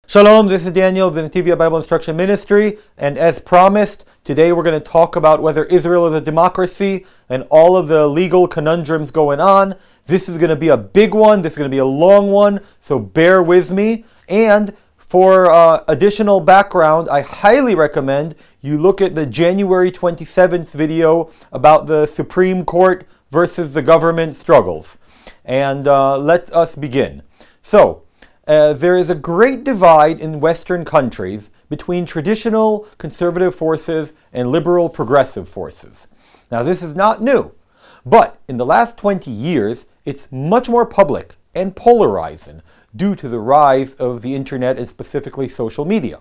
Shalom, this is Daniel of the Netivyah Bible Instruction Ministry, and as promised, today we're going to talk about whether Israel is a democracy and all of the legal conundrums going on. This is going to be a big one, this is going to be a long one, so bear with me. And for additional background, I highly recommend you look at the January 27th video about the Supreme Court versus the government struggles. And let us begin. So, there is a great divide in Western countries between traditional conservative forces and liberal progressive forces. Now, this is not new, but in the last 20 years, it's much more public and polarizing due to the rise of the internet and specifically social media.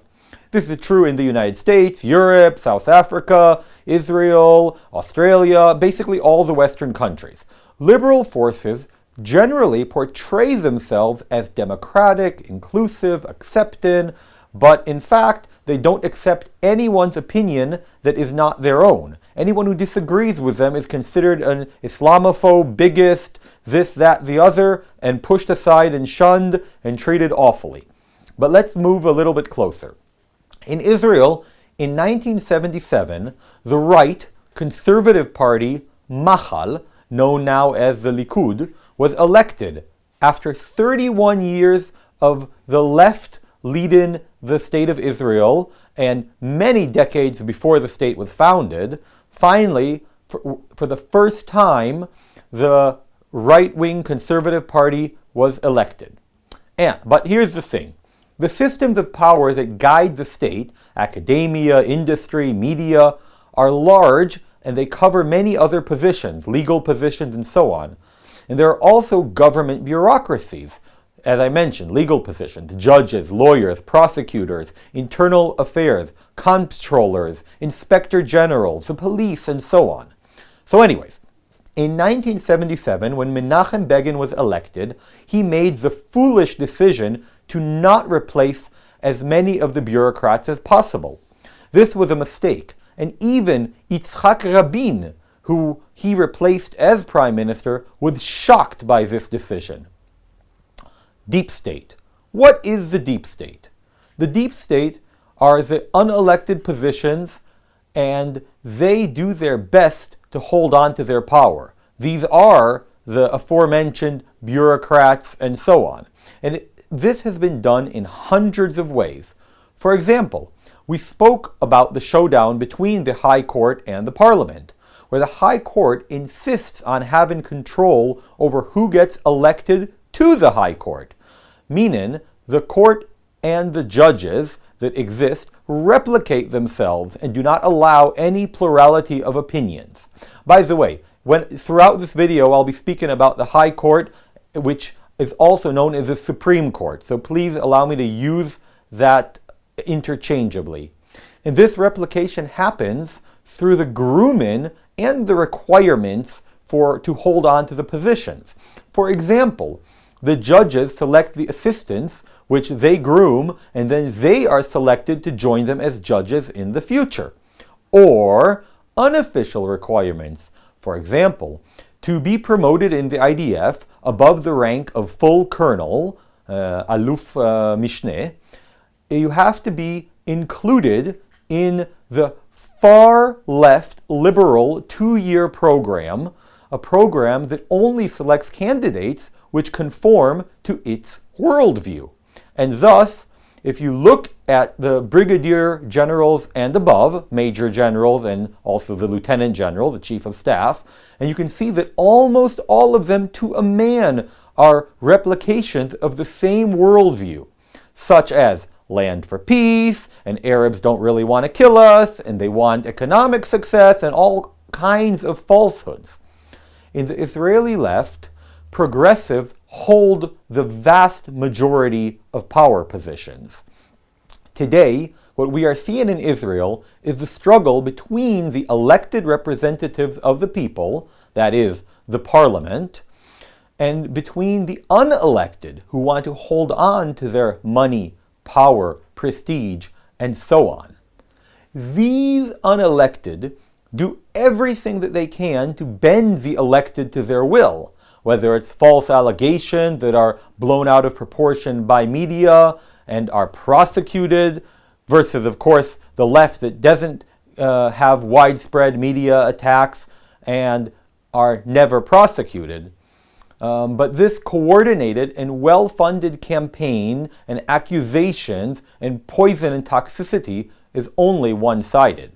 This is true in the United States, Europe, South Africa, Israel, Australia, basically all the Western countries. Liberal forces generally portray themselves as democratic, inclusive, accepting, but in fact, they don't accept anyone's opinion that is not their own. Anyone who disagrees with them is considered an Islamophobe, bigot, this, that, the other, and pushed aside and shunned and treated awfully. But let's move a little bit closer. In Israel, in 1977, the right conservative party, Machal, known now as the Likud, was elected after 31 years of the left leading the state of Israel and many decades before the state was founded. Finally, for the first time, the right-wing conservative party was elected. But here's the thing. The systems of power that guide the state, academia, industry, media, are large and they cover many other positions, legal positions and so on. And there are also government bureaucracies, as I mentioned, legal positions, judges, lawyers, prosecutors, internal affairs, comptrollers, inspector generals, the police, and so on. So anyways, in 1977, when Menachem Begin was elected, he made the foolish decision to not replace as many of the bureaucrats as possible. This was a mistake, and even Yitzhak Rabin, who he replaced as prime minister, was shocked by this decision. Deep state. What is the deep state? The deep state are the unelected positions, and they do their best to hold on to their power. These are the aforementioned bureaucrats and so on. And this has been done in hundreds of ways. For example, we spoke about the showdown between the High Court and the Parliament, where the High Court insists on having control over who gets elected to the High Court, meaning the court and the judges that exist replicate themselves and do not allow any plurality of opinions. By the way, throughout this video I'll be speaking about the High Court, which is also known as the Supreme Court, so please allow me to use that interchangeably. And this replication happens through the grooming and the requirements to hold on to the positions. For example, the judges select the assistants, which they groom, and then they are selected to join them as judges in the future. Or unofficial requirements. For example, to be promoted in the IDF above the rank of full colonel, aluf mishneh, you have to be included in the far left liberal 2-year program, a program that only selects candidates which conform to its worldview. And thus, if you look at the brigadier generals and above, major generals and also the lieutenant general, the chief of staff, and you can see that almost all of them to a man are replications of the same worldview, such as land for peace, and Arabs don't really want to kill us, and they want economic success, and all kinds of falsehoods. In the Israeli left, progressives hold the vast majority of power positions. Today, what we are seeing in Israel is the struggle between the elected representatives of the people, that is, the parliament, and between the unelected who want to hold on to their money, power, prestige, and so on. These unelected do everything that they can to bend the elected to their will, whether it's false allegations that are blown out of proportion by media and are prosecuted, versus, of course, the left that doesn't have widespread media attacks and are never prosecuted. But this coordinated and well-funded campaign and accusations and poison and toxicity is only one-sided.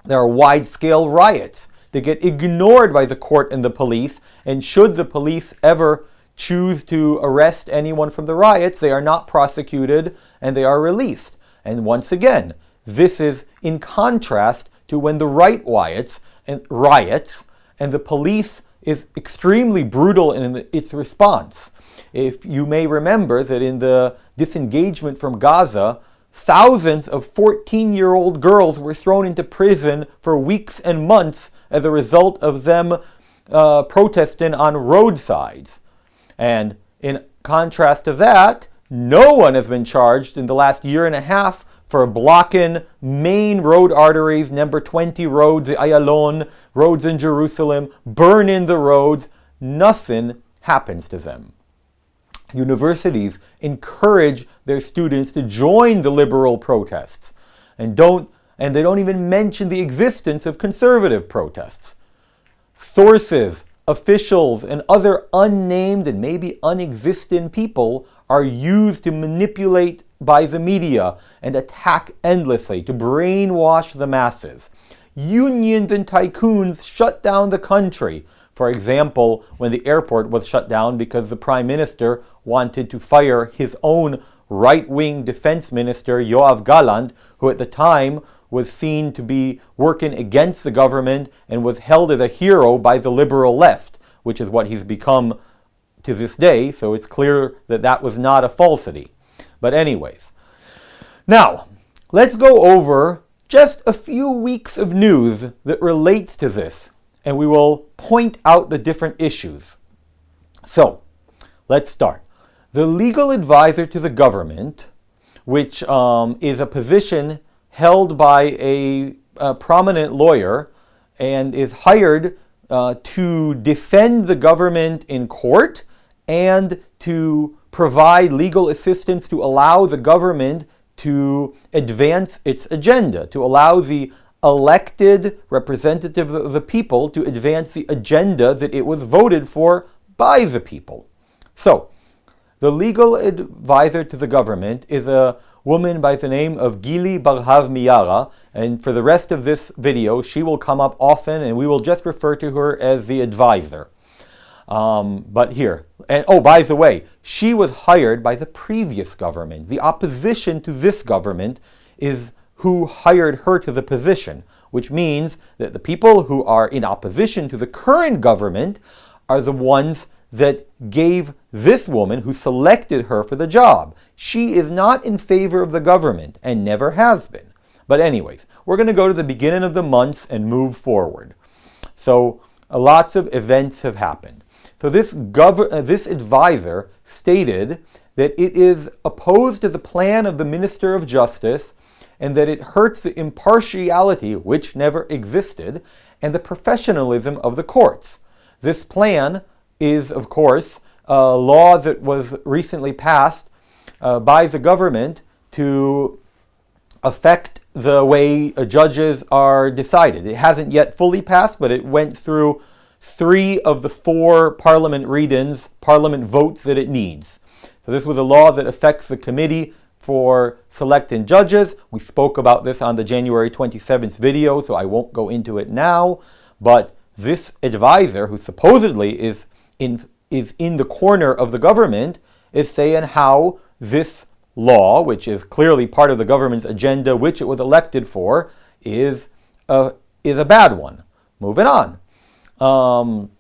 There are wide-scale riots that get ignored by the court and the police, and should the police ever choose to arrest anyone from the riots, they are not prosecuted and they are released. And once again, this is in contrast to when the right riots and the police is extremely brutal in its response. If you may remember that in the disengagement from Gaza, thousands of 14-year-old girls were thrown into prison for weeks and months as a result of them protesting on roadsides. And in contrast to that, no one has been charged in the last year and a half for blocking main road arteries, number 20 roads, the Ayalon, roads in Jerusalem, burning the roads. Nothing happens to them. Universities encourage their students to join the liberal protests and they don't even mention the existence of conservative protests. Sources, officials, and other unnamed and maybe unexisting people are used to manipulate by the media and attack endlessly to brainwash the masses. Unions and tycoons shut down the country. For example, when the airport was shut down because the prime minister wanted to fire his own right-wing defense minister, Yoav Gallant, who at the time was seen to be working against the government and was held as a hero by the liberal left, which is what he's become to this day, so it's clear that that was not a falsity. But anyways, now, let's go over just a few weeks of news that relates to this, and we will point out the different issues. So, let's start. The legal advisor to the government, which is a position held by a prominent lawyer and is hired to defend the government in court and to provide legal assistance to allow the government to advance its agenda, to allow the elected representative of the people to advance the agenda that it was voted for by the people. So, the legal advisor to the government is a woman by the name of Gili Barhav Miara, and for the rest of this video, she will come up often, and we will just refer to her as the advisor. But here, and oh, by the way, she was hired by the previous government. The opposition to this government is who hired her to the position, which means that the people who are in opposition to the current government are the ones that gave this woman who selected her for the job. She is not in favor of the government and never has been. But anyways, we're going to go to the beginning of the months and move forward. So lots of events have happened. So this advisor stated that it is opposed to the plan of the Minister of Justice and that it hurts the impartiality, which never existed, and the professionalism of the courts. This plan is, of course, a law that was recently passed by the government to affect the way judges are decided. It hasn't yet fully passed, but it went through 3 of the 4 parliament readings, parliament votes that it needs. So this was a law that affects the committee for selecting judges. We spoke about this on the January 27th video, so I won't go into it now. But this advisor, who supposedly is in the corner of the government, is saying how this law, which is clearly part of the government's agenda, which it was elected for, is a bad one. Moving on. And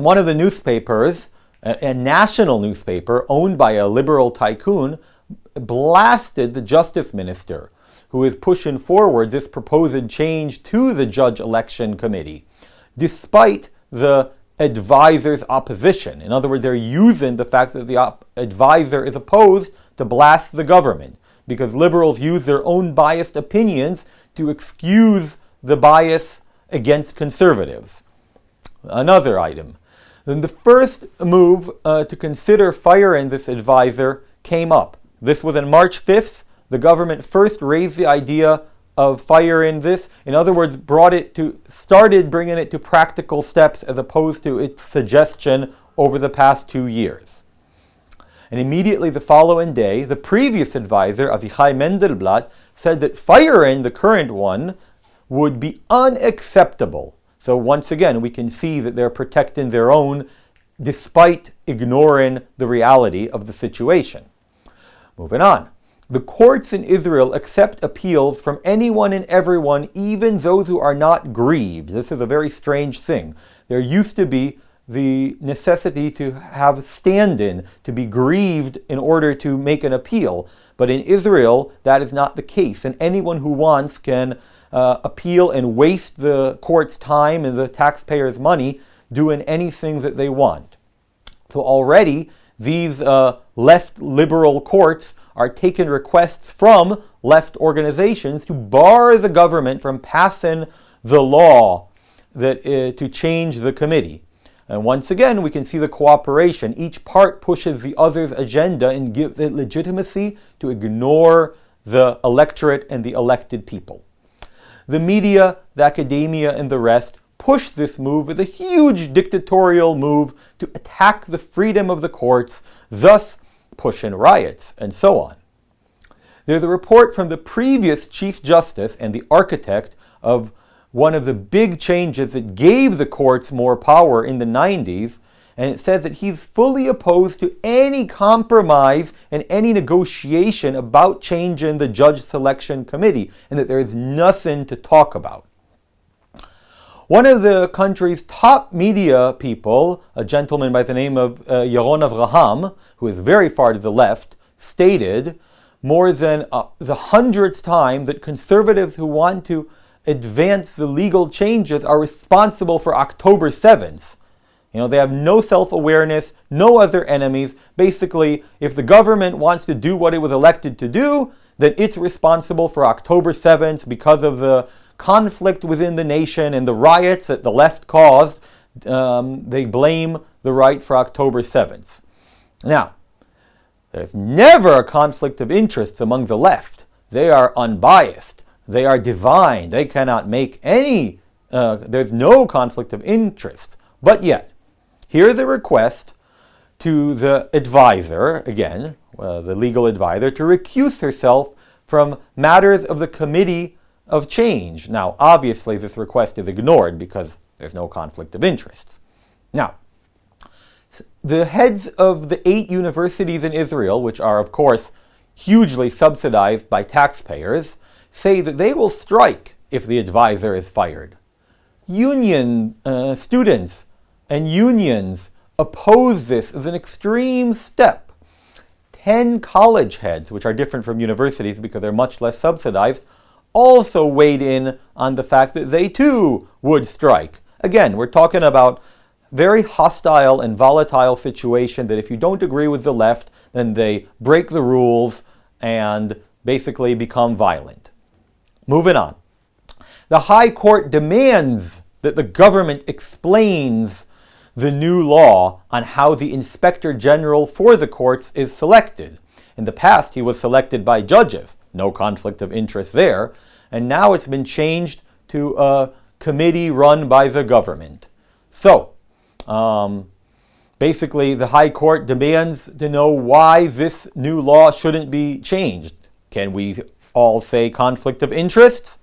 one of the newspapers, a national newspaper owned by a liberal tycoon, blasted the justice minister, who is pushing forward this proposed change to the judge election committee, despite the advisor's opposition. In other words, they're using the fact that the advisor is opposed to blast the government, because liberals use their own biased opinions to excuse the bias against conservatives. Another item. Then the first move to consider firing this advisor came up. This was on March 5th. The government first raised the idea of firing this. In other words, started bringing it to practical steps as opposed to its suggestion over the past 2 years. And immediately the following day, the previous advisor, Avichai Mendelblatt, said that firing the current one would be unacceptable. So once again, we can see that they're protecting their own despite ignoring the reality of the situation. Moving on. The courts in Israel accept appeals from anyone and everyone, even those who are not grieved. This is a very strange thing. There used to be the necessity to have stand-in, to be grieved in order to make an appeal. But in Israel, that is not the case. And anyone who wants can appeal and waste the court's time and the taxpayers' money doing anything that they want. So already, these left liberal courts are taking requests from left organizations to bar the government from passing the law that to change the committee. And once again, we can see the cooperation. Each part pushes the other's agenda and gives it legitimacy to ignore the electorate and the elected people. The media, the academia, and the rest push this move as a huge dictatorial move to attack the freedom of the courts, thus pushing riots, and so on. There's a report from the previous Chief Justice and the architect of one of the big changes that gave the courts more power in the 90s, and it says that he's fully opposed to any compromise and any negotiation about changing the judge selection committee, and that there is nothing to talk about. One of the country's top media people, a gentleman by the name of Yaron Avraham, who is very far to the left, stated more than the 100th time that conservatives who want to advance the legal changes are responsible for October 7th. They have no self-awareness, no other enemies. Basically, if the government wants to do what it was elected to do, then it's responsible for October 7th because of the conflict within the nation and the riots that the left caused. They blame the right for October 7th. Now, there's never a conflict of interests among the left. They are unbiased. They are divine. They cannot make any, there's no conflict of interest. But yet, here's a request to the advisor, again, the legal advisor, to recuse herself from matters of the Committee of Change. Now, obviously, this request is ignored because there's no conflict of interest. Now, the heads of the 8 universities in Israel, which are, of course, hugely subsidized by taxpayers, say that they will strike if the advisor is fired. Union students and unions oppose this as an extreme step. 10 college heads, which are different from universities because they're much less subsidized, also weighed in on the fact that they too would strike. Again, we're talking about very hostile and volatile situation that if you don't agree with the left, then they break the rules and basically become violent. Moving on. The High Court demands that the government explains the new law on how the Inspector General for the courts is selected. In the past, he was selected by judges. No conflict of interest there. And now it's been changed to a committee run by the government. So, basically, the High Court demands to know why this new law shouldn't be changed. Can we all say conflict of interest?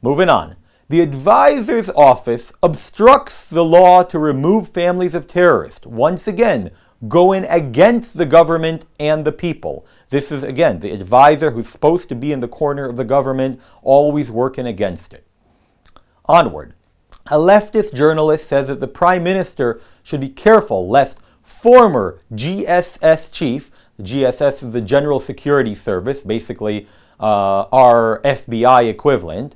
Moving on. The advisor's office obstructs the law to remove families of terrorists. Once again, going against the government and the people. This is, again, the advisor who's supposed to be in the corner of the government, always working against it. Onward. A leftist journalist says that the Prime Minister should be careful lest former GSS chief, the GSS is the General Security Service, basically our FBI equivalent,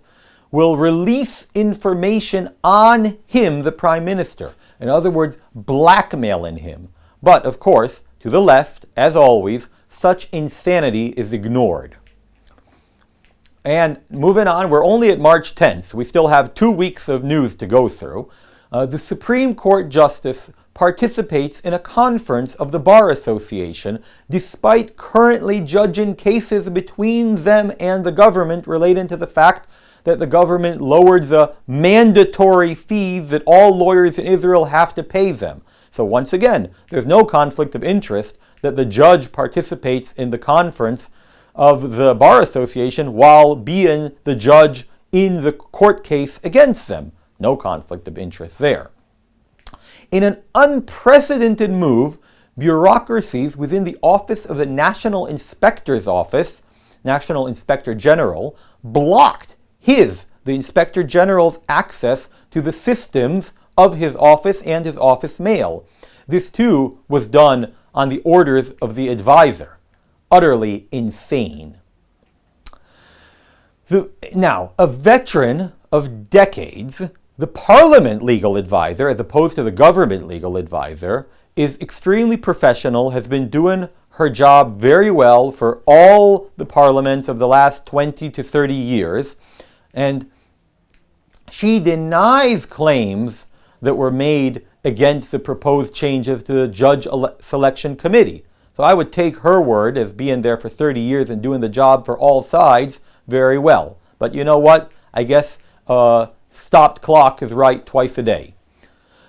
will release information on him, the Prime Minister. In other words, blackmailing him. But, of course, to the left, as always, such insanity is ignored. And moving on, we're only at March 10th, so we still have 2 weeks of news to go through. The Supreme Court Justice participates in a conference of the Bar Association, despite currently judging cases between them and the government relating to the fact that the government lowered the mandatory fees that all lawyers in Israel have to pay them. So once again, there's no conflict of interest that the judge participates in the conference of the Bar Association while being the judge in the court case against them. No conflict of interest there. In an unprecedented move, bureaucracies within the office of the National Inspector's Office, National Inspector General, blocked the Inspector General's access to the systems of his office and his office mail. This too was done on the orders of the advisor. Utterly insane. Now, a veteran of decades, the Parliament legal advisor, as opposed to the government legal advisor, is extremely professional, has been doing her job very well for all the parliaments of the last 20 to 30 years, and she denies claims that were made against the proposed changes to the Judge Selection Committee. So I would take her word as being there for 30 years and doing the job for all sides very well. But you know what? I guess stopped clock is right twice a day.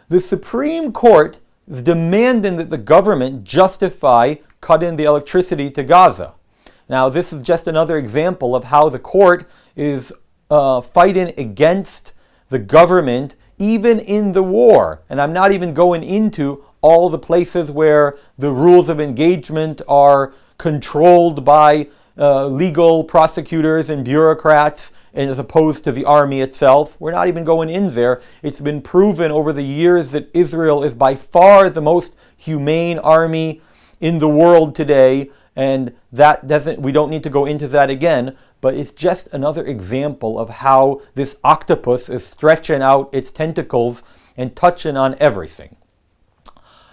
The Supreme Court is demanding that the government justify cutting the electricity to Gaza. Now, this is just another example of how the court is fighting against the government even in the war. And I'm not even going into all the places where the rules of engagement are controlled by legal prosecutors and bureaucrats, and as opposed to the army itself. We're not even going in there. It's been proven over the years that Israel is by far the most humane army in the world today, and we don't need to go into that again, but it's just another example of how this octopus is stretching out its tentacles and touching on everything.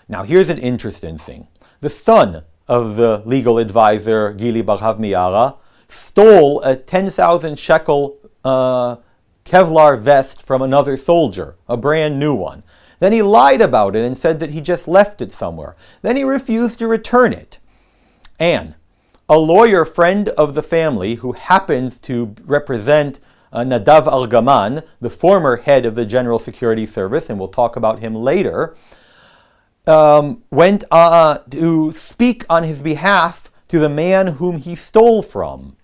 Now here's an interesting thing. The son of the legal advisor, Gili Barhav Miara, stole a 10,000 shekel Kevlar vest from another soldier, a brand new one. Then he lied about it and said that he just left it somewhere. Then he refused to return it. And a lawyer friend of the family who happens to represent Nadav Argaman, the former head of the General Security Service, and we'll talk about him later, went to speak on his behalf to the man whom he stole from.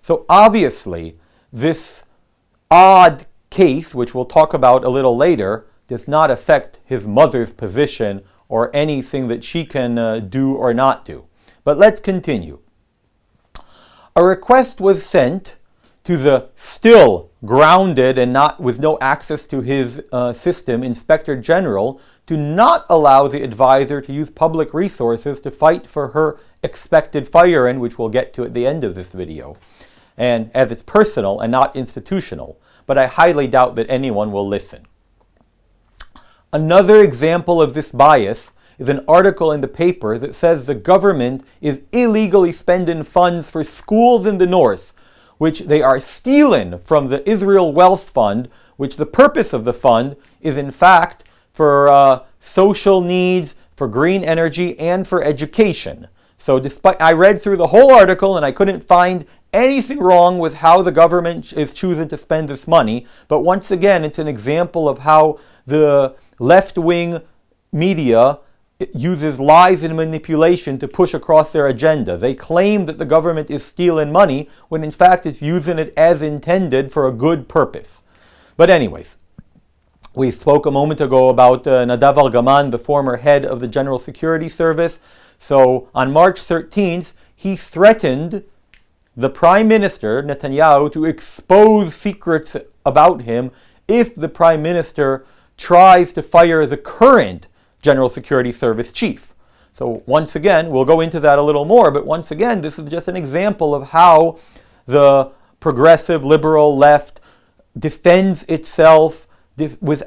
So obviously, this odd case, which we'll talk about a little later, does not affect his mother's position or anything that she can do or not do. But let's continue. A request was sent to the still grounded and with no access to his system Inspector General to not allow the advisor to use public resources to fight for her expected firing, which we'll get to at the end of this video, and as it's personal and not institutional, but I highly doubt that anyone will listen. Another example of this bias is an article in the paper that says the government is illegally spending funds for schools in the north, which they are stealing from the Israel Wealth Fund, which the purpose of the fund is in fact for social needs, for green energy, and for education. So I read through the whole article and I couldn't find anything wrong with how the government is choosing to spend this money. But once again, it's an example of how the left-wing media uses lies and manipulation to push across their agenda. They claim that the government is stealing money when in fact it's using it as intended for a good purpose. But anyways, we spoke a moment ago about Nadav Argaman, the former head of the General Security Service. So on March 13th, he threatened the Prime Minister, Netanyahu, to expose secrets about him if the Prime Minister tries to fire the current General Security Service chief. So once again, we'll go into that a little more, but once again, this is just an example of how the progressive liberal left defends itself with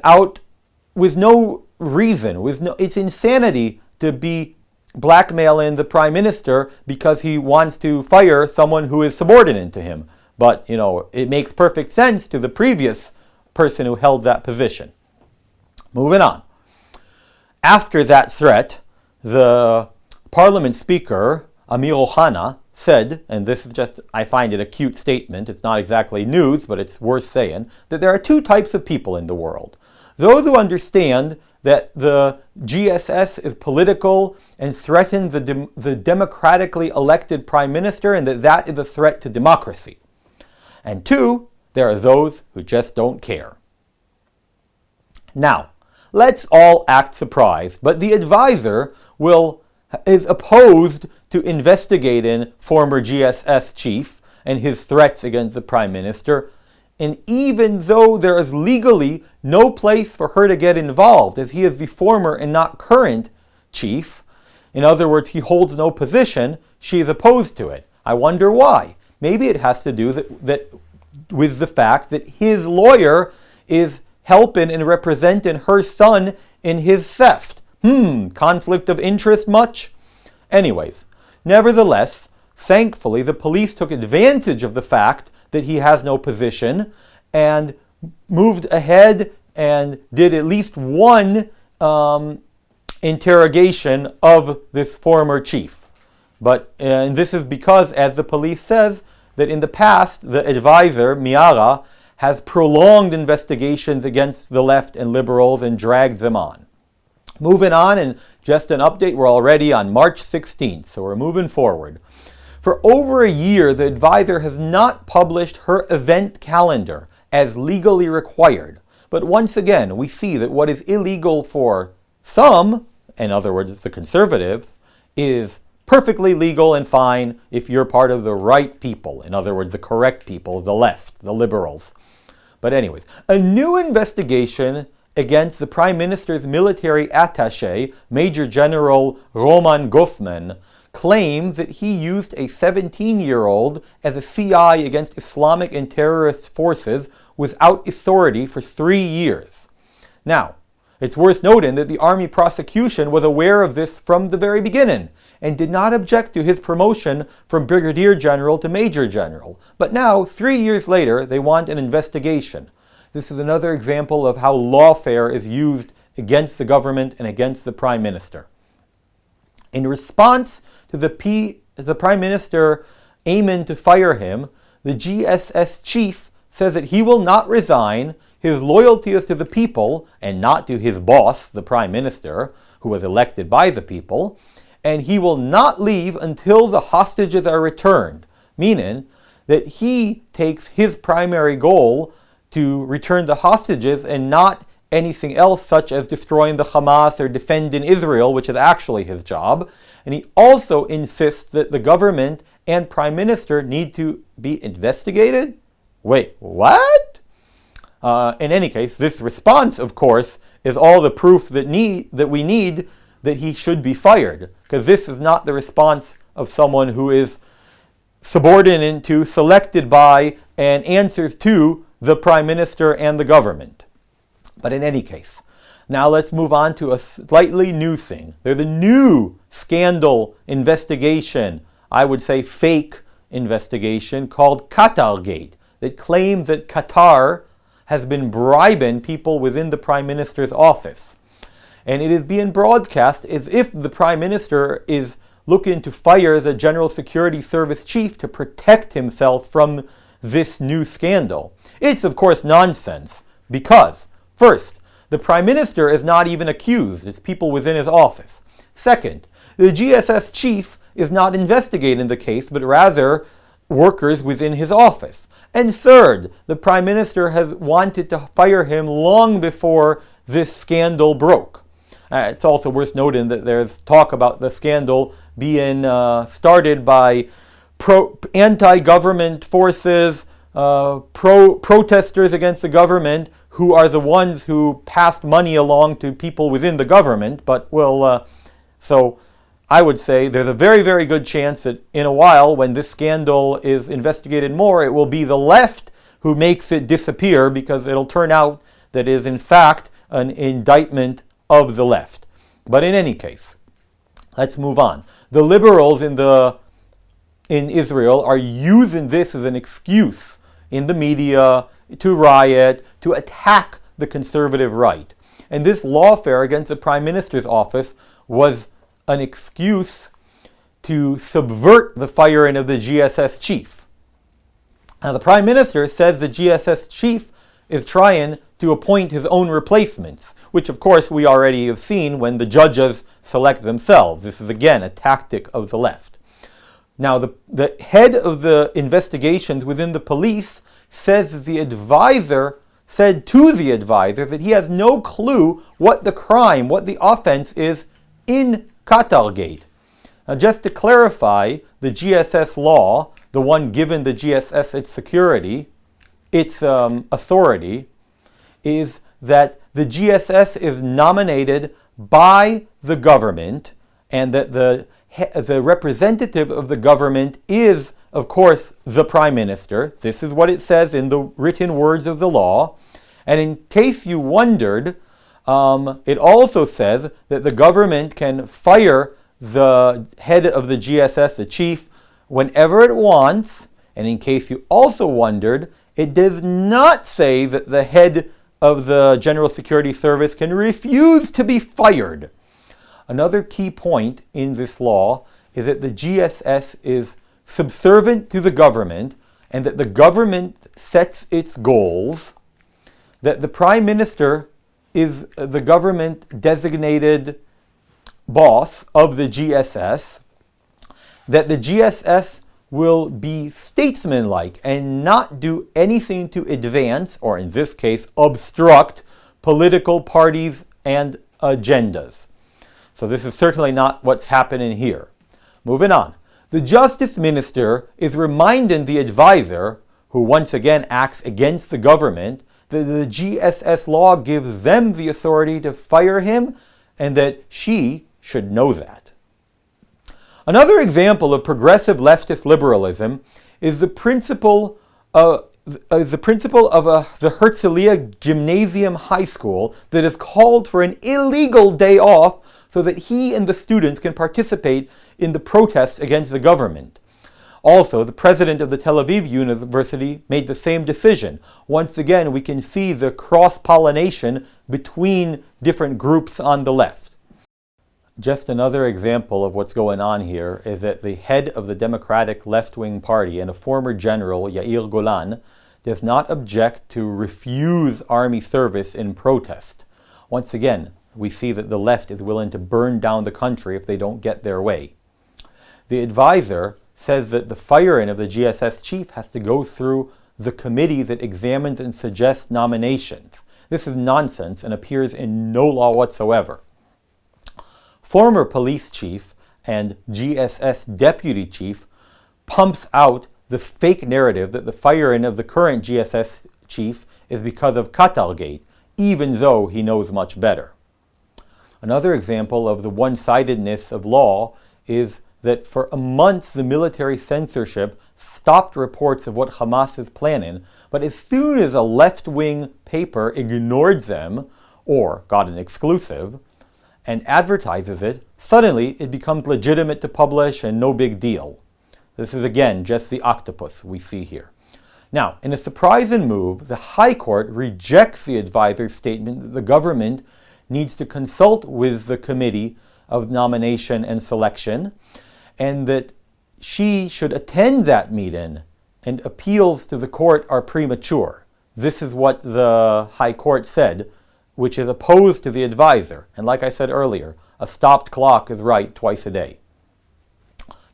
no reason. It's insanity to be blackmailing the Prime Minister because he wants to fire someone who is subordinate to him. But, it makes perfect sense to the previous person who held that position. Moving on. After that threat, the parliament speaker, Amir Ohana, said, and this is just, I find it a cute statement, it's not exactly news, but it's worth saying, that there are two types of people in the world. Those who understand that the GSS is political and threatens the democratically elected prime minister, and that that is a threat to democracy. And two, there are those who just don't care. Now, let's all act surprised, but the advisor is opposed to investigating former GSS chief and his threats against the prime minister. And even though there is legally no place for her to get involved, as he is the former and not current chief, in other words, he holds no position, she is opposed to it. I wonder why. Maybe it has to do with the fact that his lawyer is helping and representing her son in his theft. Conflict of interest much? Anyways, nevertheless, thankfully, the police took advantage of the fact that he has no position and moved ahead and did at least one interrogation of this former chief. And this is because, as the police says, that in the past, the advisor, Miara, has prolonged investigations against the left and liberals and dragged them on. Moving on, and just an update, we're already on March 16th, so we're moving forward. For over a year, the advisor has not published her event calendar as legally required. But once again, we see that what is illegal for some, in other words, the conservatives, is perfectly legal and fine if you're part of the right people, in other words, the correct people, the left, the liberals. But anyways, a new investigation against the Prime Minister's military attaché, Major General Roman Goffman, claims that he used a 17-year-old as a CI against Islamic and terrorist forces without authority for 3 years. Now, it's worth noting that the Army prosecution was aware of this from the very beginning and did not object to his promotion from Brigadier General to Major General. But now, 3 years later, they want an investigation. This is another example of how lawfare is used against the government and against the Prime Minister. In response to the Prime Minister aiming to fire him, the GSS chief says that he will not resign, his loyalty is to the people and not to his boss, the Prime Minister, who was elected by the people, and he will not leave until the hostages are returned, meaning that he takes his primary goal to return the hostages and not anything else such as destroying the Hamas or defending Israel, which is actually his job. And he also insists that the government and Prime Minister need to be investigated. Wait, what? In any case, this response, of course, is all the proof that we need that he should be fired, because this is not the response of someone who is subordinate to, selected by, and answers to the Prime Minister and the government. But in any case, now let's move on to a slightly new thing. There's a new scandal investigation, I would say fake investigation, called Qatargate, that claims that Qatar has been bribing people within the Prime Minister's office. And it is being broadcast as if the Prime Minister is looking to fire the General Security Service chief to protect himself from this new scandal. It's of course nonsense, because first, the Prime Minister is not even accused, it's people within his office. Second, the GSS chief is not investigating the case, but rather workers within his office. And third, the Prime Minister has wanted to fire him long before this scandal broke. It's also worth noting that there's talk about the scandal being started by anti-government forces, protesters against the government, who are the ones who passed money along to people within the government. But so I would say there's a very, very good chance that in a while, when this scandal is investigated more, it will be the left who makes it disappear, because it'll turn out that it is in fact an indictment of the left. But in any case, let's move on. The liberals in Israel are using this as an excuse in the media to riot, to attack the conservative right. And this lawfare against the Prime Minister's office was an excuse to subvert the firing of the GSS chief. Now, the Prime Minister says the GSS chief is trying to appoint his own replacements, which of course we already have seen when the judges select themselves. This is again a tactic of the left. Now, the head of the investigations within the police says that the advisor said to the advisor that he has no clue what the crime, what the offense is in Qatargate. Now, just to clarify, the GSS law, the one given the GSS its security, its authority, is that the GSS is nominated by the government, and that the representative of the government is, of course, the Prime Minister. This is what it says in the written words of the law. And in case you wondered, it also says that the government can fire the head of the GSS, the chief, whenever it wants. And in case you also wondered, it does not say that the head of the General Security Service can refuse to be fired. Another key point in this law is that the GSS is subservient to the government, and that the government sets its goals, that the Prime Minister is the government designated boss of the GSS, that the GSS will be statesmanlike and not do anything to advance, or in this case, obstruct political parties and agendas. So this is certainly not what's happening here. Moving on. The Justice Minister is reminding the advisor, who once again acts against the government, that the GSS law gives them the authority to fire him, and that she should know that. Another example of progressive leftist liberalism is the principle of the Herzliya Gymnasium High School that has called for an illegal day off so that he and the students can participate in the protests against the government. Also, the president of the Tel Aviv University made the same decision. Once again, we can see the cross-pollination between different groups on the left. Just another example of what's going on here is that the head of the Democratic left-wing party and a former general, Yair Golan, does not object to refuse army service in protest. Once again, we see that the left is willing to burn down the country if they don't get their way. The advisor says that the firing of the GSS chief has to go through the committee that examines and suggests nominations. This is nonsense and appears in no law whatsoever. Former police chief and GSS deputy chief pumps out the fake narrative that the firing of the current GSS chief is because of Qatargate, even though he knows much better. Another example of the one-sidedness of law is that for a month the military censorship stopped reports of what Hamas is planning, but as soon as a left-wing paper ignored them, or got an exclusive, and advertises it, suddenly it becomes legitimate to publish and no big deal. This is again just the octopus we see here. Now, in a surprising move, the High Court rejects the advisor's statement that the government needs to consult with the Committee of Nomination and Selection, and that she should attend that meeting, and appeals to the court are premature. This is what the High Court said, which is opposed to the advisor. And like I said earlier, a stopped clock is right twice a day.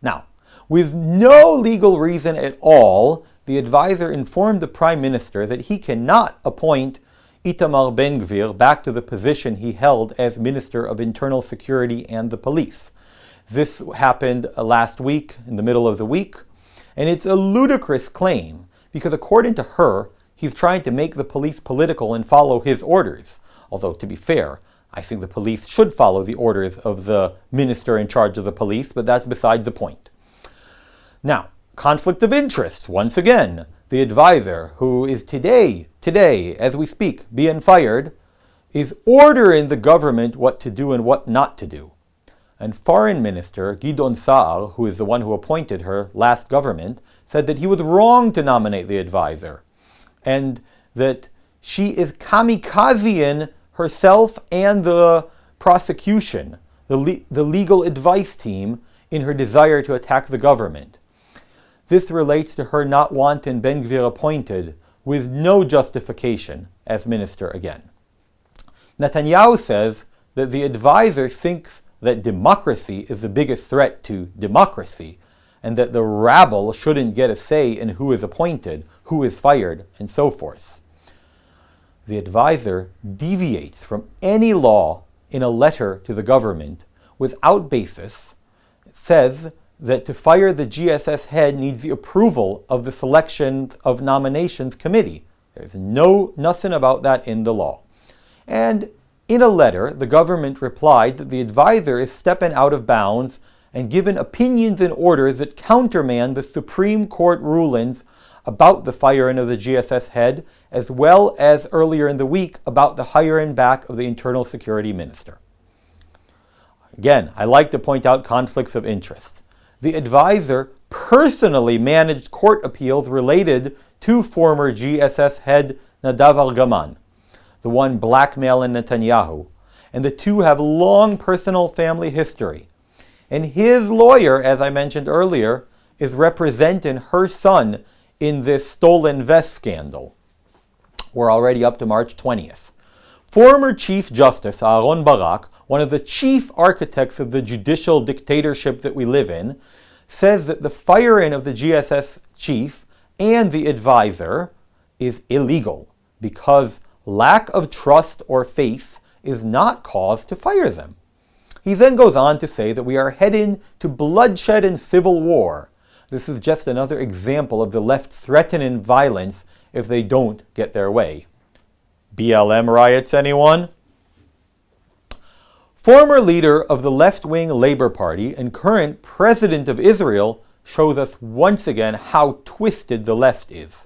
Now, with no legal reason at all, the advisor informed the Prime Minister that he cannot appoint Itamar Ben-Gvir back to the position he held as Minister of Internal Security and the Police. This happened last week, in the middle of the week, and it's a ludicrous claim, because according to her, he's trying to make the police political and follow his orders. Although, to be fair, I think the police should follow the orders of the minister in charge of the police, but that's besides the point. Now, conflict of interest, once again. The advisor, who is today, as we speak, being fired, is ordering the government what to do and what not to do. And Foreign Minister Gideon Sa'ar, who is the one who appointed her last government, said that he was wrong to nominate the advisor, and that she is kamikazeing herself and the prosecution, the legal advice team, in her desire to attack the government. This relates to her not wanting Ben Gvir appointed with no justification as minister again. Netanyahu says that the advisor thinks that democracy is the biggest threat to democracy, and that the rabble shouldn't get a say in who is appointed, who is fired, and so forth. The advisor deviates from any law in a letter to the government without basis. It says that to fire the GSS head needs the approval of the Selection of Nominations Committee. There's nothing about that in the law. And in a letter, the government replied that the advisor is stepping out of bounds and given opinions and orders that countermand the Supreme Court rulings about the firing of the GSS head, as well as earlier in the week about the hiring back of the Internal Security Minister. Again, I like to point out conflicts of interest. The advisor personally managed court appeals related to former GSS head Nadav Argaman, the one blackmailing Netanyahu, and the two have long personal family history. And his lawyer, as I mentioned earlier, is representing her son in this stolen vest scandal. We're already up to March 20th. Former Chief Justice Aaron Barak, one of the chief architects of the judicial dictatorship that we live in, says that the firing of the GSS chief and the advisor is illegal because lack of trust or faith is not cause to fire them. He then goes on to say that we are heading to bloodshed and civil war. This is just another example of the left threatening violence if they don't get their way. BLM riots, anyone? Former leader of the left-wing Labour Party and current president of Israel shows us once again how twisted the left is.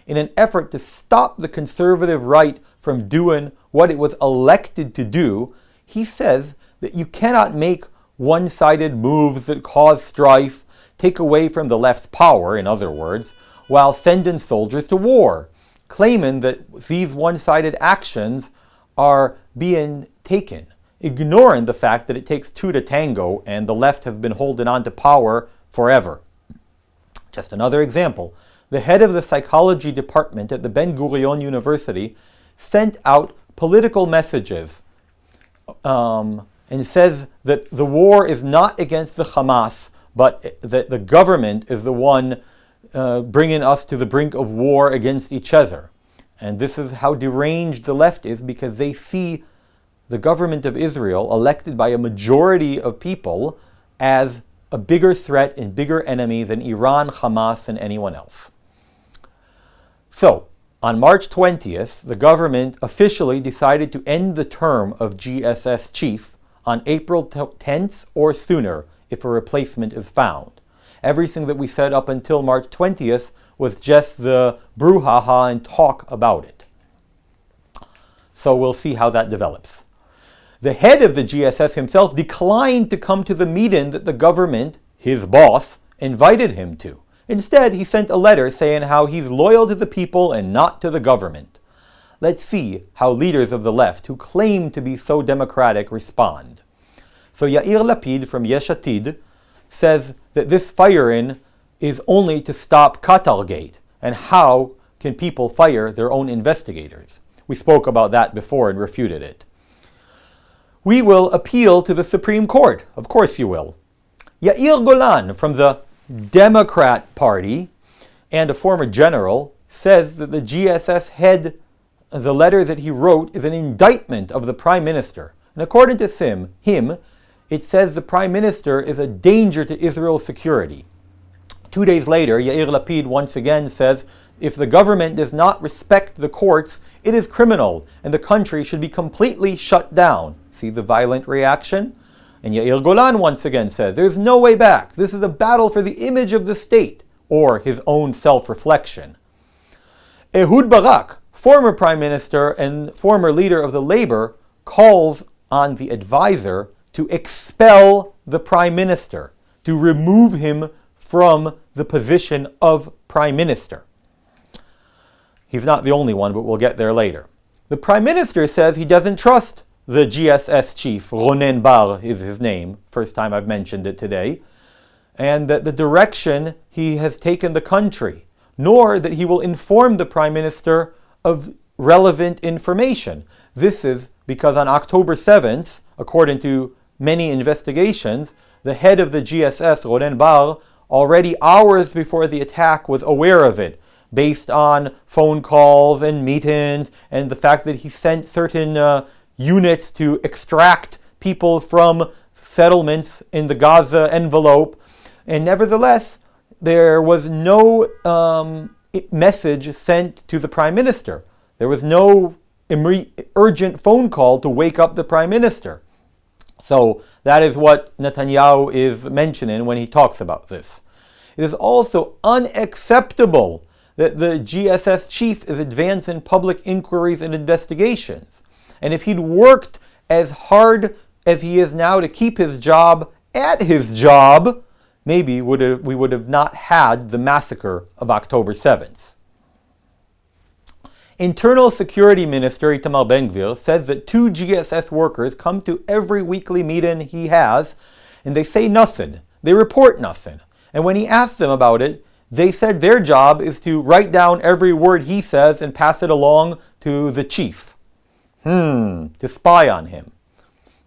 In an effort to stop the conservative right from doing what it was elected to do, he says that you cannot make one-sided moves that cause strife, take away from the left's power, in other words, while sending soldiers to war, claiming that these one-sided actions are being taken, ignoring the fact that it takes two to tango and the left has been holding on to power forever. Just another example. The head of the psychology department at the Ben Gurion University sent out political messages and says that the war is not against the Hamas, but that the government is the one bringing us to the brink of war against each other. And this is how deranged the left is, because they see the government of Israel, elected by a majority of people, as a bigger threat and bigger enemy than Iran, Hamas, and anyone else. So, on March 20th, the government officially decided to end the term of GSS chief on April 10th or sooner if a replacement is found. Everything that we said up until March 20th was just the brouhaha and talk about it. So we'll see how that develops. The head of the GSS himself declined to come to the meeting that the government, his boss, invited him to. Instead, he sent a letter saying how he's loyal to the people and not to the government. Let's see how leaders of the left, who claim to be so democratic, respond. So Yair Lapid from Yesh Atid says that this firing is only to stop Qatargate, and how can people fire their own investigators? We spoke about that before and refuted it. We will appeal to the Supreme Court. Of course you will. Yair Golan from the Democrat Party and a former general says that the GSS head, the letter that he wrote, is an indictment of the Prime Minister. And according to him, it says the Prime Minister is a danger to Israel's security. 2 days later, Yair Lapid once again says, if the government does not respect the courts, it is criminal, and the country should be completely shut down. See the violent reaction? And Yair Golan once again says, there's no way back. This is a battle for the image of the state, or his own self-reflection. Ehud Barak, former Prime Minister and former leader of the Labour, calls on the advisor to expel the Prime Minister, to remove him from the position of Prime Minister. He's not the only one, but we'll get there later. The Prime Minister says he doesn't trust the GSS chief, Ronen Bar is his name, first time I've mentioned it today, and that the direction he has taken the country, nor that he will inform the Prime Minister of relevant information. This is because on October 7th, according to many investigations, the head of the GSS, Ronen Bar, already hours before the attack was aware of it, based on phone calls and meetings and the fact that he sent certain units to extract people from settlements in the Gaza envelope. And nevertheless, there was no message sent to the Prime Minister. There was no urgent phone call to wake up the Prime Minister. So that is what Netanyahu is mentioning when he talks about this. It is also unacceptable that the GSS chief is advancing public inquiries and investigations. And if he'd worked as hard as he is now to keep his job at his job, maybe we would have not had the massacre of October 7th. Internal Security Minister Itamar Ben-Gvir says that 2 GSS workers come to every weekly meeting he has, and they say nothing. They report nothing. And when he asks them about it, they said their job is to write down every word he says and pass it along to the chief. To spy on him.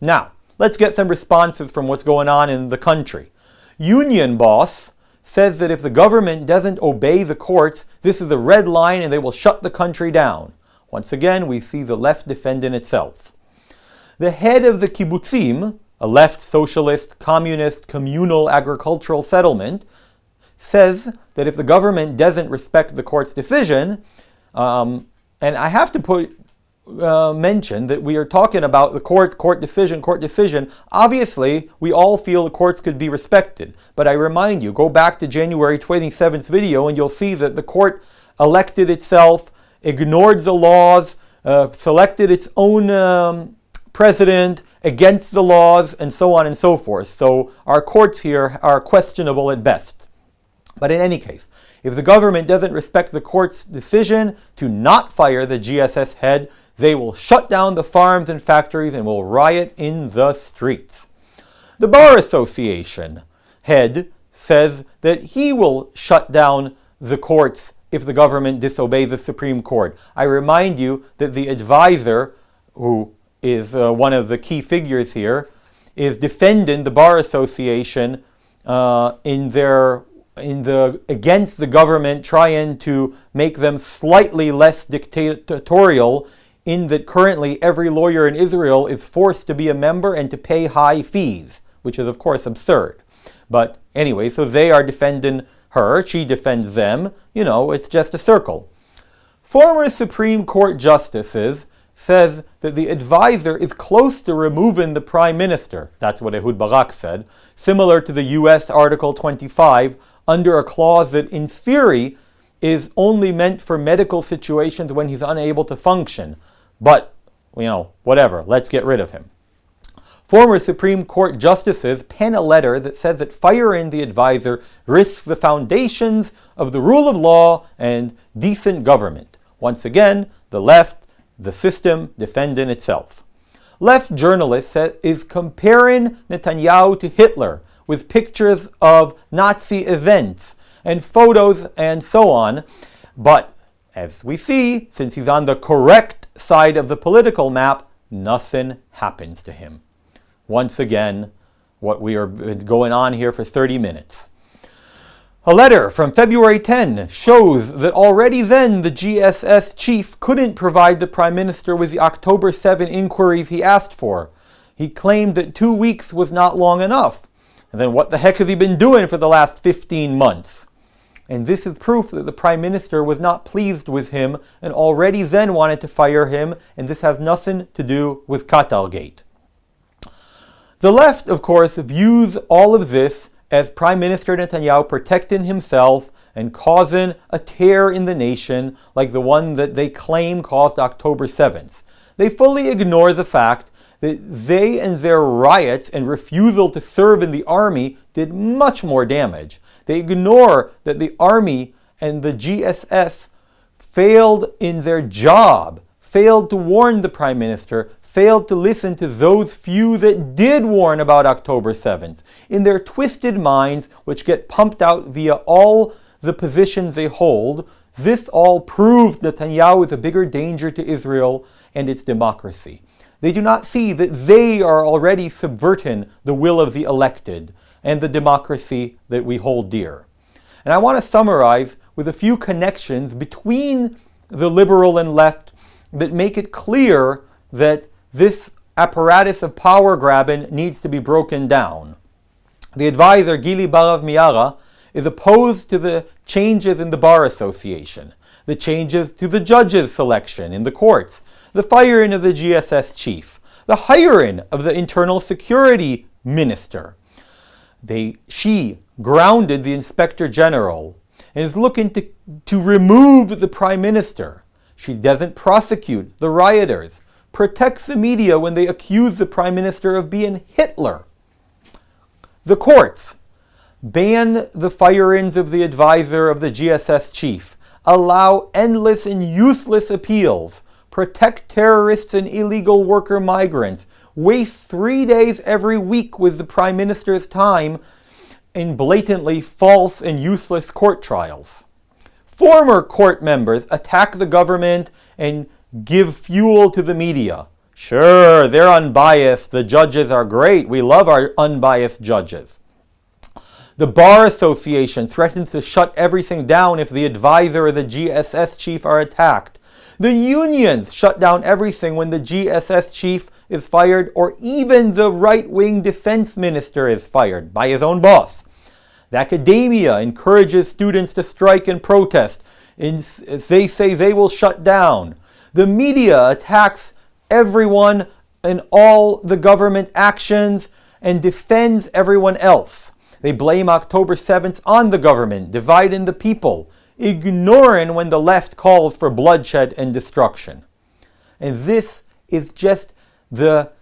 Now, let's get some responses from what's going on in the country. Union Boss says that if the government doesn't obey the courts, this is a red line and they will shut the country down. Once again, we see the left defending itself. The head of the kibbutzim, a left socialist, communist, communal agricultural settlement, says that if the government doesn't respect the court's decision, and I have to mention that we are talking about the court decision. Obviously, we all feel the courts could be respected. But I remind you, go back to January 27th video and you'll see that the court elected itself, ignored the laws, selected its own president against the laws, and so on and so forth. So our courts here are questionable at best. But in any case, if the government doesn't respect the court's decision to not fire the GSS head, they will shut down the farms and factories and will riot in the streets. The Bar Association head says that he will shut down the courts if the government disobeys the Supreme Court. I remind you that the advisor, who is one of the key figures here, is defending the Bar Association against the government, trying to make them slightly less dictatorial, in that currently every lawyer in Israel is forced to be a member and to pay high fees, which is of course absurd. But anyway, so they are defending her, she defends them, it's just a circle. Former Supreme Court justices says that the advisor is close to removing the Prime Minister, that's what Ehud Barak said, similar to the US Article 25, under a clause that in theory is only meant for medical situations when he's unable to function. But, whatever, let's get rid of him. Former Supreme Court justices pen a letter that says that firing the advisor risks the foundations of the rule of law and decent government. Once again, the left, the system defending itself. Left journalist is comparing Netanyahu to Hitler with pictures of Nazi events and photos and so on. But as we see, since he's on the correct side of the political map, nothing happens to him. Once again, what we are going on here for 30 minutes. A letter from February 10 shows that already then the GSS chief couldn't provide the Prime Minister with the October 7 inquiries he asked for. He claimed that 2 weeks was not long enough. And then what the heck has he been doing for the last 15 months? And this is proof that the Prime Minister was not pleased with him and already then wanted to fire him, and this has nothing to do with Qatargate. The left, of course, views all of this as Prime Minister Netanyahu protecting himself and causing a tear in the nation like the one that they claim caused October 7th. They fully ignore the fact that they and their riots and refusal to serve in the army did much more damage. They ignore that the army and the GSS failed in their job, failed to warn the Prime Minister, failed to listen to those few that did warn about October 7th. In their twisted minds, which get pumped out via all the positions they hold, this all proves Netanyahu is a bigger danger to Israel and its democracy. They do not see that they are already subverting the will of the elected and the democracy that we hold dear. And I want to summarize with a few connections between the liberal and left that make it clear that this apparatus of power grabbing needs to be broken down. The advisor, Gili Barav Miara, is opposed to the changes in the Bar Association, the changes to the judges' selection in the courts, the firing of the GSS chief, the hiring of the internal security minister. She grounded the inspector general and is looking to remove the prime minister. She doesn't prosecute the rioters, protects the media when they accuse the prime minister of being Hitler. The courts ban the firings of the advisor of the GSS chief, allow endless and useless appeals, protect terrorists and illegal worker migrants, waste 3 days every week with the Prime Minister's time in blatantly false and useless court trials. Former court members attack the government and give fuel to the media. Sure, they're unbiased, the judges are great, we love our unbiased judges. The Bar Association threatens to shut everything down if the advisor or the GSS chief are attacked. The unions shut down everything when the GSS chief is fired, or even the right-wing defense minister is fired by his own boss. The academia encourages students to strike and protest, and they say they will shut down. The media attacks everyone and all the government actions and defends everyone else. They blame October 7th on the government, dividing the people, ignoring when the left calls for bloodshed and destruction. And this is just the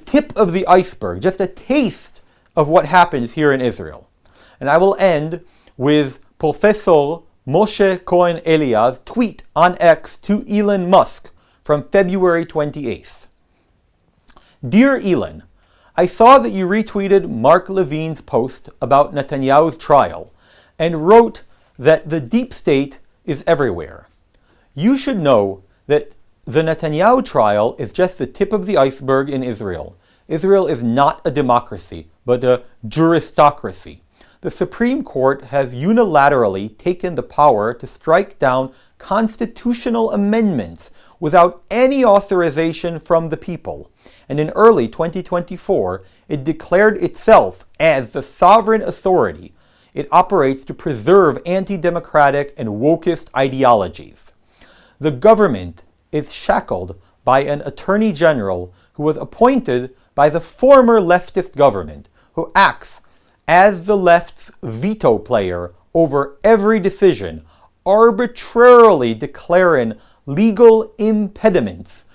tip of the iceberg, just a taste of what happens here in Israel. And I will end with Professor Moshe Cohen Eliaz's tweet on X to Elon Musk from February 28th. Dear Elon, I saw that you retweeted Mark Levine's post about Netanyahu's trial and wrote that the deep state is everywhere. You should know that the Netanyahu trial is just the tip of the iceberg in Israel. Israel is not a democracy, but a juristocracy. The Supreme Court has unilaterally taken the power to strike down constitutional amendments without any authorization from the people. And in early 2024, it declared itself as the sovereign authority. It operates to preserve anti-democratic and wokist ideologies. The government is shackled by an attorney general who was appointed by the former leftist government, who acts as the left's veto player over every decision, arbitrarily declaring legal impediments,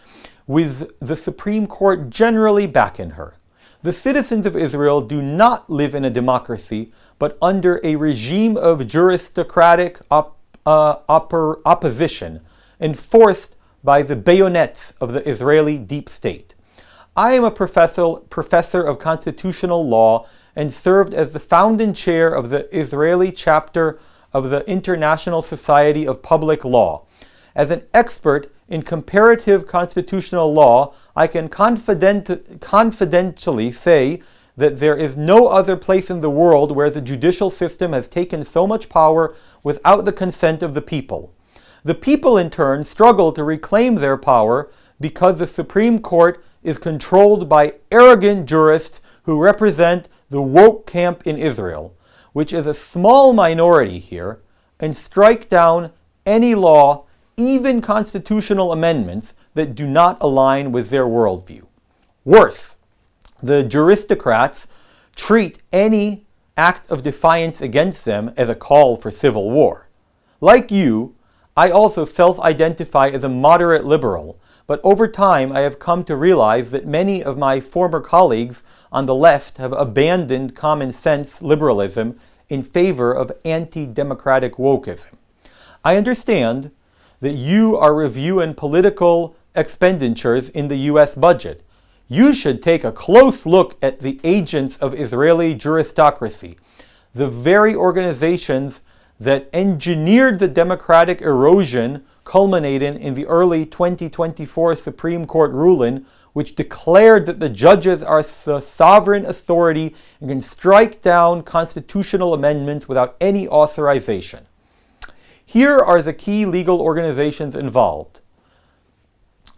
with the Supreme Court generally backing her. The citizens of Israel do not live in a democracy, but under a regime of juristocratic opposition, enforced by the bayonets of the Israeli deep state. I am a professor of constitutional law and served as the founding chair of the Israeli chapter of the International Society of Public Law. As an expert in comparative constitutional law, I can confidentially say that there is no other place in the world where the judicial system has taken so much power without the consent of the people. The people, in turn, struggle to reclaim their power because the Supreme Court is controlled by arrogant jurists who represent the woke camp in Israel, which is a small minority here, and strike down any law, even constitutional amendments, that do not align with their worldview. Worse, the juristocrats treat any act of defiance against them as a call for civil war. Like you, I also self-identify as a moderate liberal, but over time I have come to realize that many of my former colleagues on the left have abandoned common sense liberalism in favor of anti-democratic wokeism. I understand that you are reviewing political expenditures in the US budget. You should take a close look at the agents of Israeli juristocracy, the very organizations that engineered the democratic erosion culminating in the early 2024 Supreme Court ruling, which declared that the judges are the sovereign authority and can strike down constitutional amendments without any authorization. Here are the key legal organizations involved.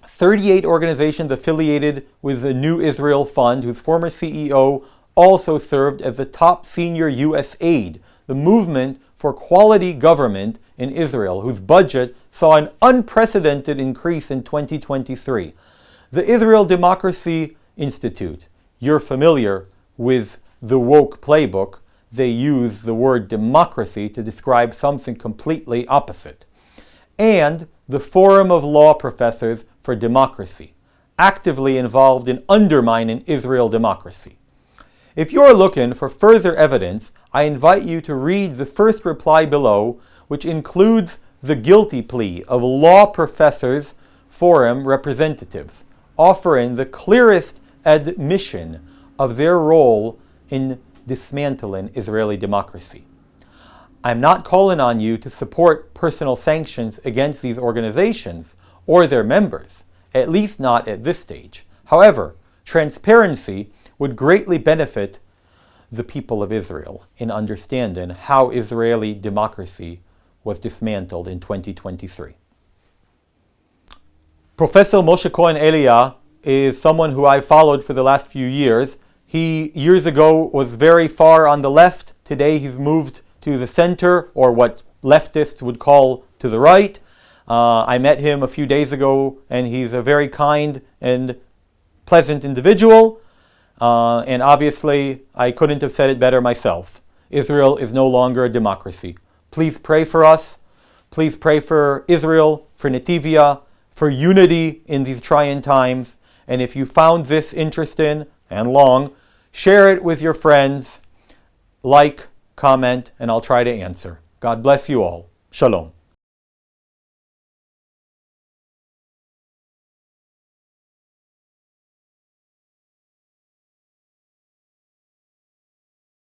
38 organizations affiliated with the New Israel Fund, whose former CEO also served as the top senior U.S. aide, the movement for quality government in Israel, whose budget saw an unprecedented increase in 2023. The Israel Democracy Institute. You're familiar with the woke playbook. They use the word democracy to describe something completely opposite. And the Forum of Law Professors for Democracy, actively involved in undermining Israel democracy. If you're looking for further evidence, I invite you to read the first reply below, which includes the guilty plea of law professors forum representatives, offering the clearest admission of their role in dismantling Israeli democracy. I'm not calling on you to support personal sanctions against these organizations or their members, at least not at this stage. However, transparency would greatly benefit the people of Israel in understanding how Israeli democracy was dismantled in 2023. Professor Moshe Cohen Eliah is someone who I've followed for the last few years. He, years ago, was very far on the left. Today he's moved to the center, or what leftists would call to the right. I met him a few days ago, and he's a very kind and pleasant individual. And obviously, I couldn't have said it better myself. Israel is no longer a democracy. Please pray for us. Please pray for Israel, for Netivyah, for unity in these trying times. And if you found this interesting and long, share it with your friends. Like, comment, and I'll try to answer. God bless you all. Shalom.